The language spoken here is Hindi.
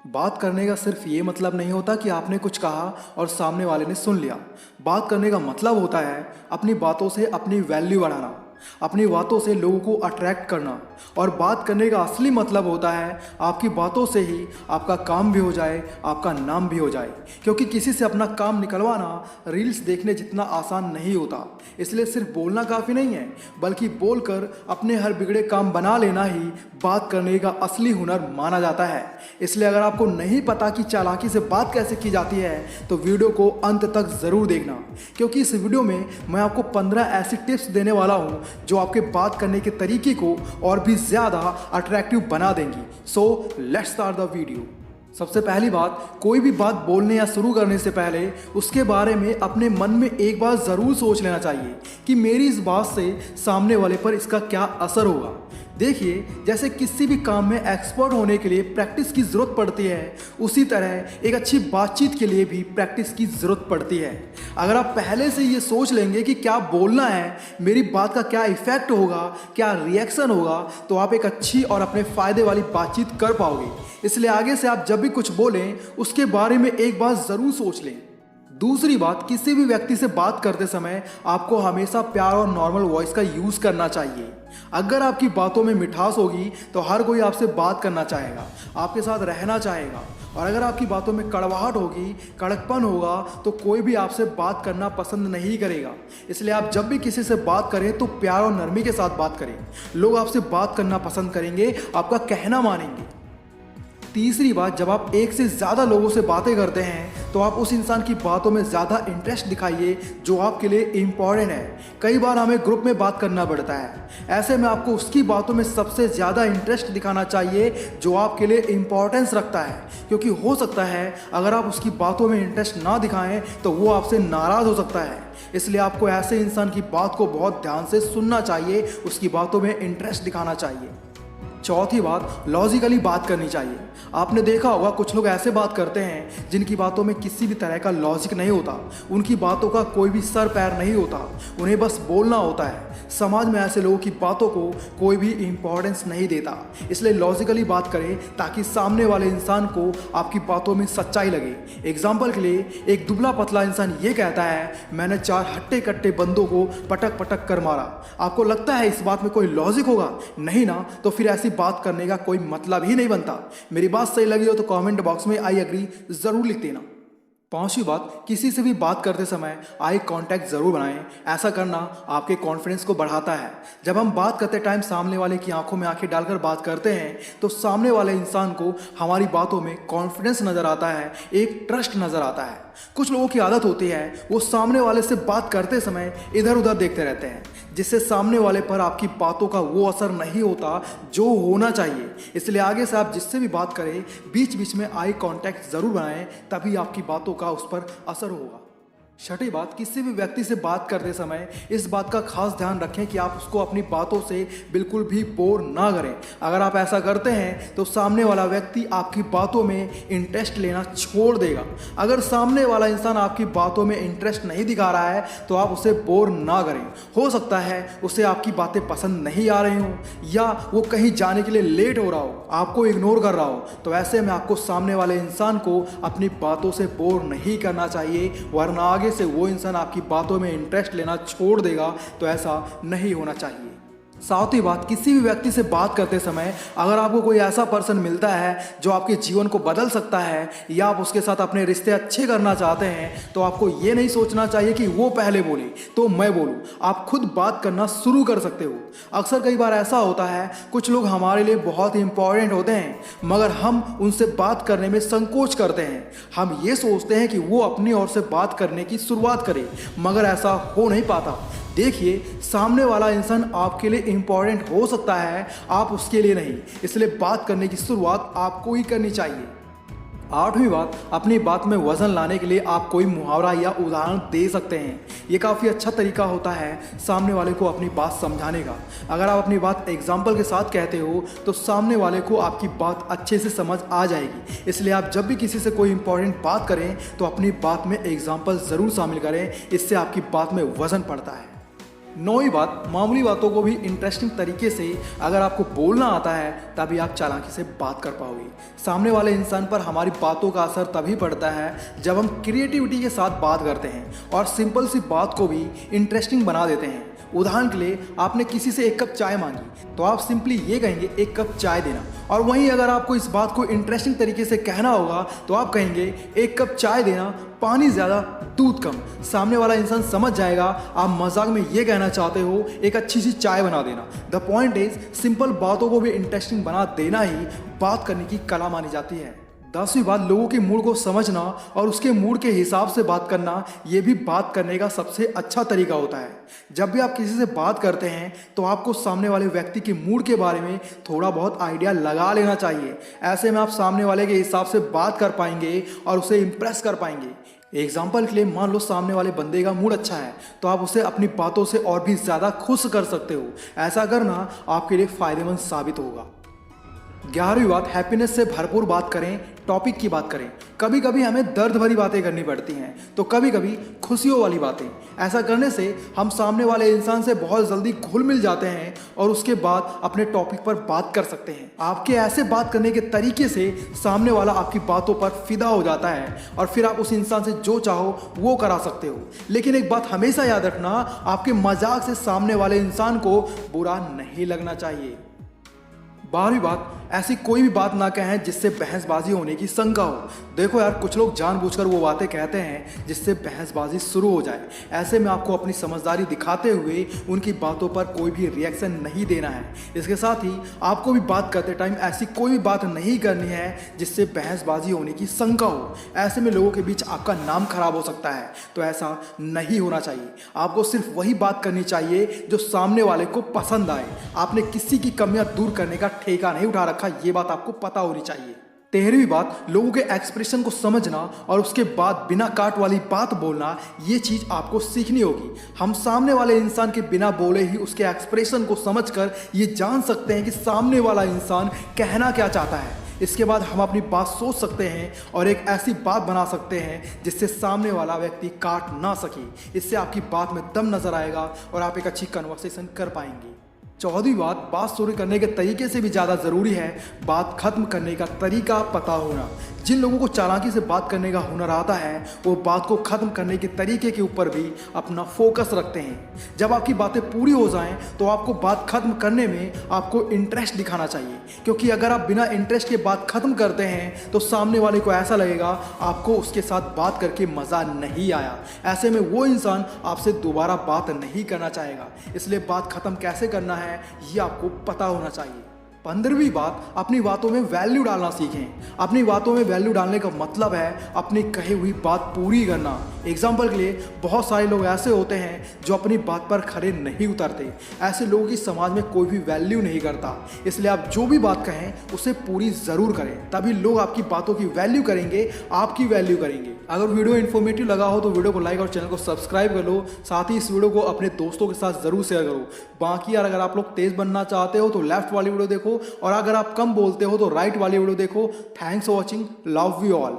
बात करने का सिर्फ ये मतलब नहीं होता कि आपने कुछ कहा और सामने वाले ने सुन लिया। बात करने का मतलब होता है अपनी बातों से अपनी वैल्यू बढ़ाना, अपनी बातों से लोगों को अट्रैक्ट करना। और बात करने का असली मतलब होता है आपकी बातों से ही आपका काम भी हो जाए, आपका नाम भी हो जाए। क्योंकि किसी से अपना काम निकलवाना रील्स देखने जितना आसान नहीं होता। इसलिए सिर्फ बोलना काफ़ी नहीं है, बल्कि बोलकर अपने हर बिगड़े काम बना लेना ही बात करने का असली हुनर माना जाता है। इसलिए अगर आपको नहीं पता कि चालाकी से बात कैसे की जाती है तो वीडियो को अंत तक ज़रूर देखना, क्योंकि इस वीडियो में मैं आपको 15 ऐसी टिप्स देने वाला हूँ जो आपके बात करने के तरीके को और भी ज़्यादा अट्रैक्टिव बना देंगी। So let's start the video. सबसे पहली बात, कोई भी बात बोलने या शुरू करने से पहले उसके बारे में अपने मन में एक बार ज़रूर सोच लेना चाहिए कि मेरी इस बात से सामने वाले पर इसका क्या असर होगा। देखिए, जैसे किसी भी काम में एक्सपर्ट होने के लिए प्रैक्टिस की ज़रूरत पड़ती है, उसी तरह एक अच्छी बातचीत के लिए भी प्रैक्टिस की ज़रूरत पड़ती है। अगर आप पहले से ये सोच लेंगे कि क्या बोलना है, मेरी बात का क्या इफ़ेक्ट होगा, क्या रिएक्शन होगा, तो आप एक अच्छी और अपने फ़ायदे वाली बातचीत कर पाओगे। इसलिए आगे से आप जब भी कुछ बोलें उसके बारे में एक बार ज़रूर सोच लें। दूसरी बात, किसी भी व्यक्ति से बात करते समय आपको हमेशा प्यार और नॉर्मल वॉइस का यूज़ करना चाहिए। अगर आपकी बातों में मिठास होगी तो हर कोई आपसे बात करना चाहेगा, आपके साथ रहना चाहेगा। और अगर आपकी बातों में कड़वाहट होगी, कड़कपन होगा, तो कोई भी आपसे बात करना पसंद नहीं करेगा। इसलिए आप जब भी किसी से बात करें तो प्यार और नरमी के साथ बात करें। लोग आपसे बात करना पसंद करेंगे, आपका कहना मानेंगे। तीसरी बात, जब आप एक से ज़्यादा लोगों से बातें करते हैं तो आप उस इंसान की बातों में ज़्यादा इंटरेस्ट दिखाइए जो आपके लिए इम्पॉर्टेंट है। कई बार हमें ग्रुप में बात करना पड़ता है, ऐसे में आपको उसकी बातों में सबसे ज़्यादा इंटरेस्ट दिखाना चाहिए जो आपके लिए इम्पॉर्टेंस रखता है। क्योंकि हो सकता है अगर आप उसकी बातों में इंटरेस्ट ना दिखाएं तो वो आपसे नाराज़ हो सकता है। इसलिए आपको ऐसे इंसान की बात को बहुत ध्यान से सुनना चाहिए, उसकी बातों में इंटरेस्ट दिखाना चाहिए। चौथी बात, लॉजिकली बात करनी चाहिए। आपने देखा होगा कुछ लोग ऐसे बात करते हैं जिनकी बातों में किसी भी तरह का लॉजिक नहीं होता, उनकी बातों का कोई भी सर पैर नहीं होता, उन्हें बस बोलना होता है। समाज में ऐसे लोगों की बातों को कोई भी इम्पोर्टेंस नहीं देता। इसलिए लॉजिकली बात करें ताकि सामने वाले इंसान को आपकी बातों में सच्चाई लगे। एग्जाम्पल के लिए, एक दुबला पतला इंसान ये कहता है, मैंने 4 हट्टे कट्टे बंदों को पटक पटक कर मारा। आपको लगता है इस बात में कोई लॉजिक होगा? नहीं ना, तो फिर ऐसी बात करने का कोई मतलब ही नहीं बनता। मेरी बात सही लगी हो तो कमेंट बॉक्स में आई एग्री ज़रूर लिख देना। पांचवी बात, किसी से भी बात करते समय आई कांटेक्ट ज़रूर बनाएं। ऐसा करना आपके कॉन्फिडेंस को बढ़ाता है। जब हम बात करते टाइम सामने वाले की आंखों में आंखें डालकर बात करते हैं तो सामने वाले इंसान को हमारी बातों में कॉन्फिडेंस नज़र आता है, एक ट्रस्ट नज़र आता है। कुछ लोगों की आदत होती है वो सामने वाले से बात करते समय इधर उधर देखते रहते हैं, जिससे सामने वाले पर आपकी बातों का वो असर नहीं होता जो होना चाहिए। इसलिए आगे से आप जिससे भी बात करें बीच बीच में आई कांटेक्ट ज़रूर बनाएं, तभी आपकी बातों का उस पर असर होगा। छठी बात, किसी भी व्यक्ति से बात करते समय इस बात का खास ध्यान रखें कि आप उसको अपनी बातों से बिल्कुल भी बोर ना करें। अगर आप ऐसा करते हैं तो सामने वाला व्यक्ति आपकी बातों में इंटरेस्ट लेना छोड़ देगा। अगर सामने वाला इंसान आपकी बातों में इंटरेस्ट नहीं दिखा रहा है तो आप उसे बोर ना करें। हो सकता है उसे आपकी बातें पसंद नहीं आ रही हों, या वो कहीं जाने के लिए लेट हो रहा हो, आपको इग्नोर कर रहा हो। तो ऐसे में आपको सामने वाले इंसान को अपनी बातों से बोर नहीं करना चाहिए, वरना आगे से वो इंसान आपकी बातों में इंटरेस्ट लेना छोड़ देगा। तो ऐसा नहीं होना चाहिए। सातवीं बात, किसी भी व्यक्ति से बात करते समय अगर आपको कोई ऐसा पर्सन मिलता है जो आपके जीवन को बदल सकता है, या आप उसके साथ अपने रिश्ते अच्छे करना चाहते हैं, तो आपको ये नहीं सोचना चाहिए कि वो पहले बोले तो मैं बोलूं। आप खुद बात करना शुरू कर सकते हो। अक्सर कई बार ऐसा होता है कुछ लोग हमारे लिए बहुत इंपॉर्टेंट होते हैं, मगर हम उनसे बात करने में संकोच करते हैं। हम ये सोचते हैं कि वो अपनी ओर से बात करने की शुरुआत करे, मगर ऐसा हो नहीं पाता। देखिए, सामने वाला इंसान आपके लिए इम्पॉर्टेंट हो सकता है, आप उसके लिए नहीं। इसलिए बात करने की शुरुआत आपको ही करनी चाहिए। आठवीं बात, अपनी बात में वजन लाने के लिए आप कोई मुहावरा या उदाहरण दे सकते हैं। ये काफ़ी अच्छा तरीका होता है सामने वाले को अपनी बात समझाने का। अगर आप अपनी बात एग्जाम्पल के साथ कहते हो तो सामने वाले को आपकी बात अच्छे से समझ आ जाएगी। इसलिए आप जब भी किसी से कोई इंपॉर्टेंट बात करें तो अपनी बात में एग्जाम्पल ज़रूर शामिल करें, इससे आपकी बात में वजन पड़ता है। नौवीं बात, मामूली बातों को भी इंटरेस्टिंग तरीके से अगर आपको बोलना आता है तभी आप चालाकी से बात कर पाओगे। सामने वाले इंसान पर हमारी बातों का असर तभी पड़ता है जब हम क्रिएटिविटी के साथ बात करते हैं और सिंपल सी बात को भी इंटरेस्टिंग बना देते हैं। उदाहरण के लिए, आपने किसी से 1 कप चाय मांगी तो आप सिंपली ये कहेंगे 1 कप चाय देना, और वहीं अगर आपको इस बात को इंटरेस्टिंग तरीके से कहना होगा तो आप कहेंगे 1 कप चाय देना, पानी ज़्यादा दूध कम। सामने वाला इंसान समझ जाएगा आप मजाक में ये कहना चाहते हो एक अच्छी सी चाय बना देना। द पॉइंट इज, सिंपल बातों को भी इंटरेस्टिंग बना देना ही बात करने की कला मानी जाती है। 10वीं बात, लोगों के मूड को समझना और उसके मूड के हिसाब से बात करना, ये भी बात करने का सबसे अच्छा तरीका होता है। जब भी आप किसी से बात करते हैं तो आपको सामने वाले व्यक्ति के मूड के बारे में थोड़ा बहुत आइडिया लगा लेना चाहिए। ऐसे में आप सामने वाले के हिसाब से बात कर पाएंगे और उसे इम्प्रेस कर पाएंगे। एग्जाम्पल के लिए, मान लो सामने वाले बंदे का मूड अच्छा है तो आप उसे अपनी बातों से और भी ज़्यादा खुश कर सकते हो। ऐसा करना आपके लिए फ़ायदेमंद साबित होगा। 11वीं बात, हैप्पीनेस से भरपूर बात करें, टॉपिक की बात करें। कभी कभी हमें दर्द भरी बातें करनी पड़ती हैं तो कभी कभी खुशियों वाली बातें। ऐसा करने से हम सामने वाले इंसान से बहुत जल्दी घुल मिल जाते हैं और उसके बाद अपने टॉपिक पर बात कर सकते हैं। आपके ऐसे बात करने के तरीके से सामने वाला आपकी बातों पर फिदा हो जाता है और फिर आप उस इंसान से जो चाहो वो करा सकते हो। लेकिन एक बात हमेशा याद रखना, आपके मजाक से सामने वाले इंसान को बुरा नहीं लगना चाहिए। 12वीं बात, ऐसी कोई भी बात ना कहें जिससे बहसबाजी होने की शंका हो। देखो यार, कुछ लोग जानबूझकर वो बातें कहते हैं जिससे बहसबाजी शुरू हो जाए। ऐसे में आपको अपनी समझदारी दिखाते हुए उनकी बातों पर कोई भी रिएक्शन नहीं देना है। इसके साथ ही आपको भी बात करते टाइम ऐसी कोई भी बात नहीं करनी है जिससे बहसबाजी होने की शंका हो। ऐसे में लोगों के बीच आपका नाम खराब हो सकता है, तो ऐसा नहीं होना चाहिए। आपको सिर्फ वही बात करनी चाहिए जो सामने वाले को पसंद आए। आपने किसी की कमियां दूर करने का ठेका नहीं उठा रखा, ये बात आपको पता होनी चाहिए। 13वीं बात, लोगों के एक्सप्रेशन को समझना और उसके बाद बिना काट वाली बात बोलना, ये चीज़ आपको सीखनी होगी। हम सामने वाले इंसान के बिना बोले ही उसके एक्सप्रेशन को समझकर ये जान सकते हैं कि सामने वाला इंसान कहना क्या चाहता है। इसके बाद हम अपनी बात सोच सकते हैं और एक ऐसी बात बना सकते हैं जिससे सामने वाला व्यक्ति काट ना सके। इससे आपकी बात में दम नजर आएगा और आप एक अच्छी कन्वर्सेशन कर पाएंगे। 14वीं बात शुरू करने के तरीके से भी ज़्यादा ज़रूरी है बात खत्म करने का तरीका पता होना। जिन लोगों को चालाकी से बात करने का हुनर आता है वो बात को ख़त्म करने के तरीके के ऊपर भी अपना फोकस रखते हैं। जब आपकी बातें पूरी हो जाएं तो आपको बात खत्म करने में आपको इंटरेस्ट दिखाना चाहिए, क्योंकि अगर आप बिना इंटरेस्ट के बात खत्म करते हैं तो सामने वाले को ऐसा लगेगा आपको उसके साथ बात करके मज़ा नहीं आया। ऐसे में वो इंसान आपसे दोबारा बात नहीं करना चाहेगा। इसलिए बात खत्म कैसे करना है ये आपको पता होना चाहिए। 15वीं बात, अपनी बातों में वैल्यू डालना सीखें। अपनी बातों में वैल्यू डालने का मतलब है अपनी कही हुई बात पूरी करना। एग्जाम्पल के लिए, बहुत सारे लोग ऐसे होते हैं जो अपनी बात पर खरे नहीं उतरते। ऐसे लोगों की समाज में कोई भी वैल्यू नहीं करता। इसलिए आप जो भी बात कहें उसे पूरी ज़रूर करें, तभी लोग आपकी बातों की वैल्यू करेंगे, आपकी वैल्यू करेंगे। अगर वीडियो इन्फॉर्मेटिव लगा हो तो वीडियो को लाइक और चैनल को सब्सक्राइब कर लो। साथ ही इस वीडियो को अपने दोस्तों के साथ ज़रूर शेयर करो। बाकी यार, अगर आप लोग तेज़ बनना चाहते हो तो लेफ्ट वाली वीडियो देखो, और अगर आप कम बोलते हो तो राइट वाली वीडियो देखो। Thanks for watching, love you all.